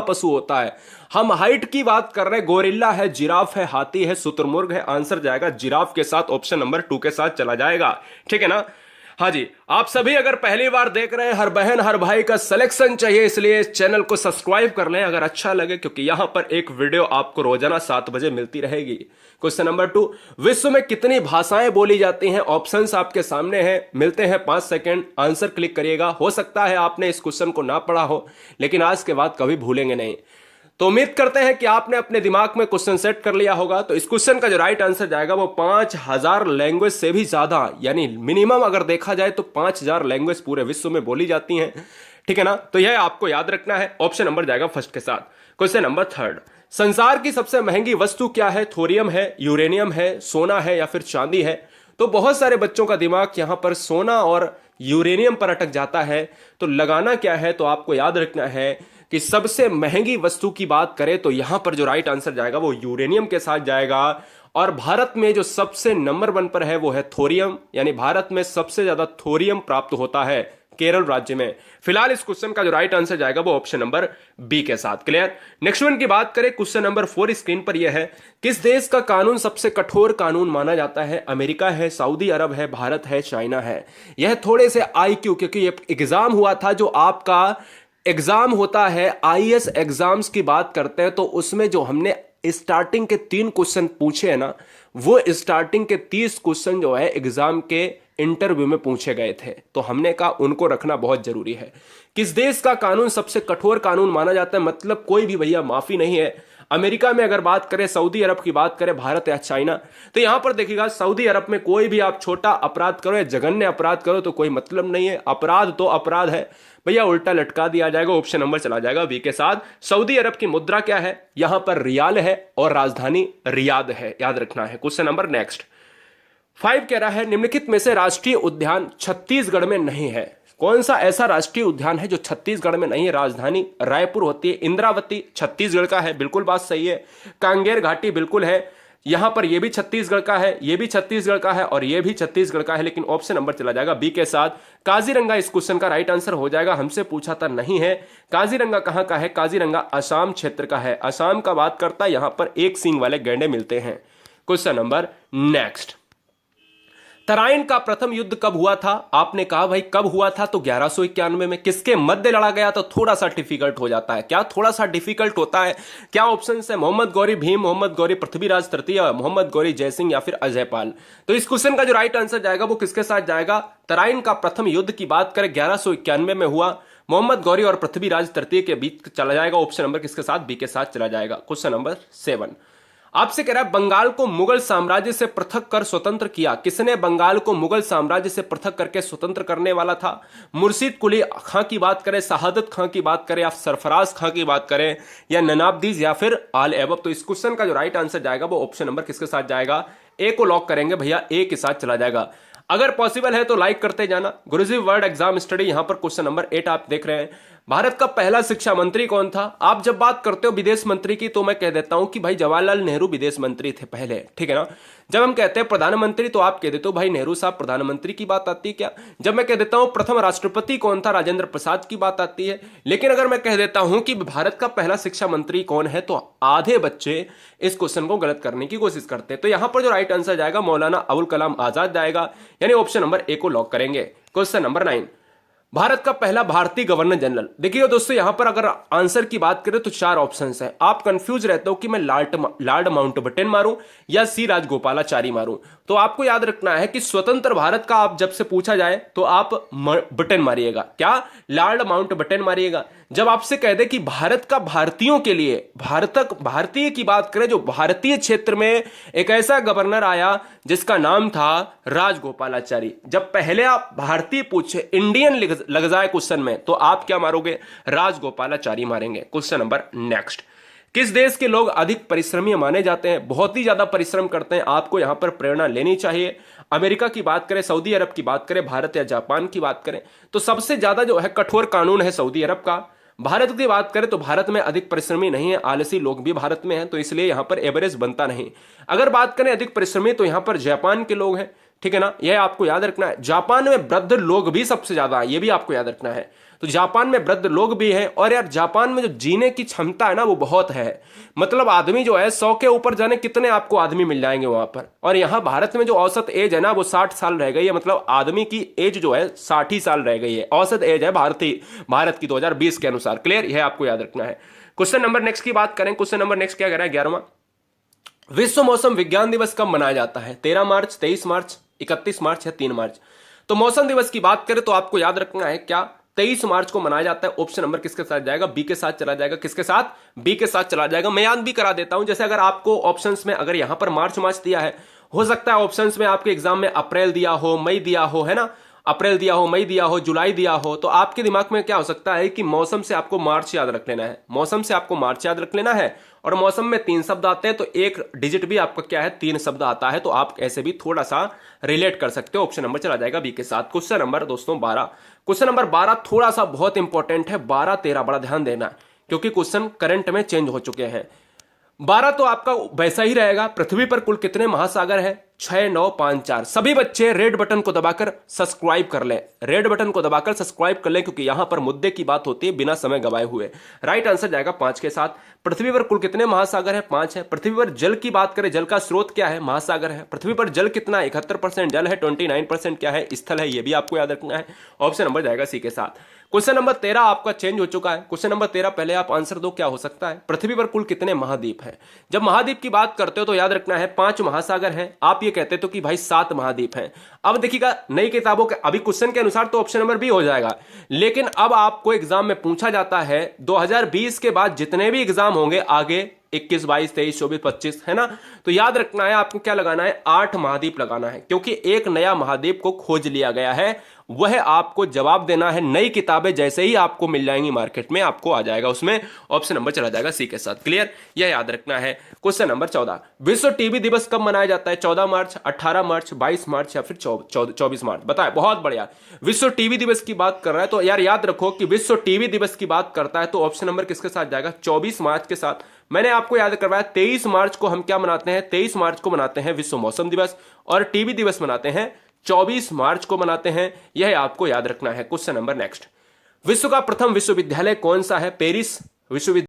पशु होता है? हम हाइट की बात कर रहे हैं, गोरिल्ला है, जिराफ है, हाथी है, शुतुरमुर्ग है। आंसर जाएगा जिराफ के साथ, ऑप्शन नंबर 2 के साथ चला जाएगा। ठीक है ना? हाँ जी, आप सभी अगर पहली बार देख रहे हैं, हर बहन हर भाई का सिलेक्शन चाहिए, इसलिए चैनल को सब्सक्राइब कर लें अगर अच्छा लगे, क्योंकि यहां पर एक वीडियो आपको रोजाना 7 बजे मिलती रहेगी। क्वेश्चन नंबर 2, विश्व में कितनी भाषाएं बोली जाती हैं? ऑप्शंस आपके सामने हैं, मिलते हैं 5 सेकंड, आंसर क्लिक करिएगा। हो सकता है आपने इस क्वेश्चन को ना पढ़ा हो, लेकिन आज के बाद कभी भूलेंगे नहीं। तो उम्मीद करते हैं कि आपने अपने दिमाग में क्वेश्चन सेट कर लिया होगा। तो इस क्वेश्चन का जो राइट आंसर जाएगा वो 5000 लैंग्वेज से भी ज्यादा, यानी मिनिमम अगर देखा जाए तो 5000 लैंग्वेज पूरे विश्व में बोली जाती हैं। ठीक है ना? तो यह आपको याद रखना है। ऑप्शन नंबर जाएगा फर्स्ट के साथ। क्वेश्चन नंबर 3, संसार की सबसे महंगी वस्तु क्या है? थोरियम है, यूरेनियम है, सोना है या फिर चांदी है? तो बहुत सारे बच्चों का दिमाग यहां पर सोना और यूरेनियम पर अटक जाता है। तो लगाना क्या है? तो आपको याद रखना है कि सबसे महंगी वस्तु की बात करें तो यहां पर जो राइट आंसर जाएगा वो यूरेनियम के साथ जाएगा। और भारत में जो सबसे नंबर 1 पर है वो है थोरियम, यानी भारत में सबसे ज्यादा थोरियम प्राप्त होता है केरल राज्य में। फिलहाल इस क्वेश्चन का जो राइट आंसर जाएगा वो ऑप्शन नंबर बी के साथ। क्लियर? नेक्स्ट वन की बात करें, क्वेश्चन नंबर 4 स्क्रीन पर यह है, किस देश का कानून सबसे कठोर कानून माना जाता है? अमेरिका है, सऊदी अरब है, भारत है, चाइना है? यह थोड़े से आईक्यू, क्योंकि ये एग्जाम हुआ था, जो आपका एग्जाम होता है आईएएस एग्जाम्स की बात करते हैं, तो उसमें जो हमने स्टार्टिंग के 3 क्वेश्चन पूछे हैं ना, वो स्टार्टिंग के 30 क्वेश्चन जो है एग्जाम के इंटरव्यू में पूछे गए थे। तो हमने कहा उनको रखना बहुत जरूरी है। किस देश का कानून सबसे कठोर कानून माना जाता है? मतलब कोई भी भैया माफी नहीं है। अमेरिका में अगर बात करें, सऊदी अरब की बात करें, भारत या चाइना, तो यहां पर देखिएगा सऊदी अरब में कोई भी आप छोटा अपराध करो या जघन्य अपराध करो तो कोई मतलब नहीं है, अपराध तो अपराध है भैया, उल्टा लटका दिया जाएगा। ऑप्शन नंबर चला जाएगा बी के साथ। सऊदी अरब की मुद्रा क्या है? यहां पर रियाल है और राजधानी रियाद है, याद रखना है। क्वेश्चन नंबर नेक्स्ट 5 कह रहा है, निम्नलिखित में से राष्ट्रीय उद्यान छत्तीसगढ़ में नहीं है? कौन सा ऐसा राष्ट्रीय उद्यान है जो छत्तीसगढ़ में नहीं है? राजधानी रायपुर होती है। इंद्रावती छत्तीसगढ़ का है, बिल्कुल बात सही है। कांगेर घाटी बिल्कुल है, यहां पर यह भी छत्तीसगढ़ का है, यह भी छत्तीसगढ़ का है और यह भी छत्तीसगढ़ का है, लेकिन ऑप्शन नंबर चला जाएगा बी के साथ। काजीरंगा इस क्वेश्चन का राइट आंसर हो जाएगा। हमसे पूछा था, नहीं है। काजीरंगा कहां का है? काजीरंगा असम क्षेत्र का है, असम का बात करता है। यहां पर एक सींग वाले गैंडे मिलते हैं। क्वेश्चन नंबर नेक्स्ट, तराइन का प्रथम युद्ध कब हुआ था? आपने कहा भाई कब हुआ था, तो 1191 में। किसके मध्य लड़ा गया? तो थोड़ा सा डिफिकल्ट हो जाता है। क्या थोड़ा सा डिफिकल्ट होता है? क्या ऑप्शन है? मोहम्मद गौरी भीम, मोहम्मद गौरी पृथ्वीराज तृतीय, मोहम्मद गौरी जयसिंह या फिर अजयपाल? तो इस क्वेश्चन का जो राइट आंसर जाएगा वो किसके साथ जाएगा? तराइन का प्रथम युद्ध की बात करें 1191 में हुआ, मोहम्मद गौरी और पृथ्वीराज तृतीय के बीच चला जाएगा। ऑप्शन नंबर किसके साथ? बी के साथ चला जाएगा। क्वेश्चन नंबर 7 आपसे कह रहा है, बंगाल को मुगल साम्राज्य से पृथक कर स्वतंत्र किया? किसने बंगाल को मुगल साम्राज्य से पृथक करके स्वतंत्र करने वाला था? मुर्शिद कुली खां की बात करें, शहादत खां की बात करें, या सरफराज खां की बात करें, या ननाबदीज या फिर आल एबब? तो इस क्वेश्चन का जो राइट आंसर जाएगा वो ऑप्शन नंबर किसके साथ जाएगा? ए को लॉक करेंगे भैया, ए के साथ चला जाएगा। अगर पॉसिबल है तो लाइक करते जाना। गुरुजी वर्ल्ड एग्जाम स्टडी, यहां पर क्वेश्चन नंबर 8 आप देख रहे हैं। भारत का पहला शिक्षा मंत्री कौन था? आप जब बात करते हो विदेश मंत्री की तो मैं कह देता हूं कि भाई जवाहरलाल नेहरू विदेश मंत्री थे पहले, ठीक है ना। जब हम कहते हैं प्रधानमंत्री तो आप कह देते हो भाई नेहरू साहब प्रधानमंत्री की बात आती है क्या? जब मैं कह देता हूं प्रथम राष्ट्रपति कौन था, राजेंद्र प्रसाद की बात आती है। लेकिन अगर मैं कह देता हूं कि भारत का पहला शिक्षा मंत्री कौन है, तो आधे बच्चे इस क्वेश्चन को गलत करने की कोशिश करते हैं। तो यहां पर जो राइट आंसर जाएगा मौलाना अबुल कलाम आजाद जाएगा, यानी ऑप्शन नंबर ए को लॉक करेंगे। क्वेश्चन नंबर 9 भारत का पहला भारतीय गवर्नर जनरल। देखिए दोस्तों, यहां पर अगर आंसर की बात करें तो 4 ऑप्शंस हैं। आप कंफ्यूज रहते हो कि मैं लॉर्ड माउंटबेटन मारूं या सी राजगोपालाचारी मारूं। तो आपको याद रखना है कि स्वतंत्र भारत का आप जब से पूछा जाए तो आप बटन मारिएगा। क्या? लॉर्ड माउंटबेटन मारिएगा। जब आपसे कह दे कि भारत का भारतीयों के लिए, भारतीय की बात करें, जो भारतीय क्षेत्र में एक ऐसा गवर्नर आया जिसका नाम था राजगोपालाचारी। जब पहले आप भारतीय पूछे, इंडियन लग जाए क्वेश्चन में, तो आप क्या मारोगे? राजगोपालाचारी मारेंगे। क्वेश्चन नंबर नेक्स्ट, किस देश के लोग अधिक परिश्रमी माने जाते हैं? बहुत ही ज्यादा परिश्रम करते हैं, आपको यहां पर प्रेरणा लेनी चाहिए। अमेरिका की बात करें, सऊदी अरब की बात करें, भारत या जापान की बात करें, तो सबसे ज्यादा जो है कठोर कानून है सऊदी अरब का। भारत की बात करें तो भारत में अधिक परिश्रमी नहीं है, आलसी लोग भी भारत में हैं, तो इसलिए यहां पर एवरेज बनता नहीं। अगर बात करें अधिक परिश्रमी तो यहां पर जापान के लोग हैं। ठीक है ना, यह आपको याद रखना है। जापान में वृद्ध लोग भी सबसे ज्यादा है, यह भी आपको याद रखना है। तो जापान में वृद्ध लोग भी हैं, और यार जापान में जो जीने की क्षमता है ना वो बहुत है। मतलब आदमी जो है 100 के ऊपर जाने कितने आपको आदमी मिल जाएंगे वहां पर। और यहां भारत में जो औसत एज है ना वो 60 साल रह गई है। मतलब आदमी की एज जो है 60 ही साल रह गई है, औसत एज है भारत की 2020 के अनुसार। क्लियर, यह आपको याद रखना है। क्वेश्चन नंबर नेक्स्ट की बात करें, क्वेश्चन नंबर नेक्स्ट क्या कह रहा है 11वां, विश्व मौसम विज्ञान दिवस कब मनाया जाता है? 13 मार्च, 23 मार्च, 31 मार्च या 3 मार्च? तो मौसम दिवस की बात करें तो आपको याद रखना है क्या, 23 मार्च को मनाया जाता है। ऑप्शन नंबर किसके साथ जाएगा? बी के साथ चला जाएगा। किसके साथ? बी के साथ चला जाएगा। मैं याद भी करा देता हूं, जैसे अगर आपको ऑप्शंस में अगर यहां पर मार्च मार्च दिया है, हो सकता है ऑप्शंस में आपके एग्जाम में अप्रैल दिया हो, मई दिया हो, है ना, अप्रैल दिया हो, मई दिया हो, जुलाई दिया हो, तो आपके दिमाग में क्या हो सकता है कि मौसम से आपको मार्च याद रख लेना है, मौसम से आपको मार्च याद रख लेना है। और मौसम में 3 शब्द आते हैं तो एक डिजिट भी आपका क्या है, 3 शब्द आता है, तो आप ऐसे भी थोड़ा सा रिलेट कर सकते हो। ऑप्शन नंबर चला जाएगा बी के साथ। क्वेश्चन नंबर दोस्तों 12, क्वेश्चन नंबर 12 थोड़ा सा बहुत इंपॉर्टेंट है। 12 13 बड़ा ध्यान देना, क्योंकि क्वेश्चन करंट में चेंज हो चुके हैं। 12 तो आपका वैसा ही रहेगा। पृथ्वी पर कुल कितने महासागर हैं? 6 9 5 4। सभी बच्चे रेड बटन को दबाकर सब्सक्राइब कर लें, रेड बटन को दबाकर सब्सक्राइब कर लें, क्योंकि यहां पर मुद्दे की बात होती है बिना समय गवाए हुए। राइट आंसर जाएगा 5 के साथ। पृथ्वी पर कुल कितने महासागर है? 5 है। पृथ्वी पर जल की बात करें, जल का स्रोत क्या है? महासागर है। पृथ्वी पर जल कितना है? 71% जल है, 29% क्या है? स्थल है। यह भी आपको याद रखना है। ऑप्शन नंबर जाएगा सी के साथ। क्वेश्चन नंबर 13 आपका चेंज हो चुका है। क्वेश्चन नंबर 13 पहले आप आंसर दो, क्या हो सकता है? पृथ्वी पर कुल कितने महाद्वीप हैं? जब महाद्वीप की बात करते हो तो याद रखना है 5 महासागर हैं। आप ये कहते तो कि भाई 7 महाद्वीप हैं। अब देखिएगा नई किताबों के अभी क्वेश्चन के अनुसार तो ऑप्शन नंबर बी हो जाएगा, लेकिन अब आपको एग्जाम में पूछा जाता है 2020 के बाद जितने भी एग्जाम होंगे आगे 21 22 23 24 25, है ना, तो याद रखना है आपको क्या लगाना है? 8 महाद्वीप लगाना है, क्योंकि एक नया महाद्वीप को खोज लिया गया है। वह आपको जवाब देना है। नई किताबें जैसे ही आपको मिल जाएंगी मार्केट में, आपको आ जाएगा उसमें। ऑप्शन नंबर चला जाएगा सी के साथ। क्लियर, यह याद रखना है। क्वेश्चन नंबर 14, विश्व टीबी दिवस कब मनाया जाता है? 14 मार्च, 18 मार्च, 22 मार्च या फिर 24 मार्च? बताए, बहुत बढ़िया। विश्व टीबी दिवस की बात कर रहा है तो यार याद रखो कि विश्व टीबी दिवस की बात करता है तो ऑप्शन नंबर किसके साथ जाएगा? 24 मार्च के साथ। मैंने आपको याद करवाया 23 मार्च को हम क्या मनाते हैं? 23 मार्च को मनाते हैं विश्व मौसम दिवस, और टीबी दिवस मनाते हैं 24 मार्च को मनाते हैं। यह आपको याद रखना है। क्वेश्चन नंबर नेक्स्ट, विश्व का प्रथम विश्वविद्यालय कौन सा है? पेरिस विश्वविद्यालय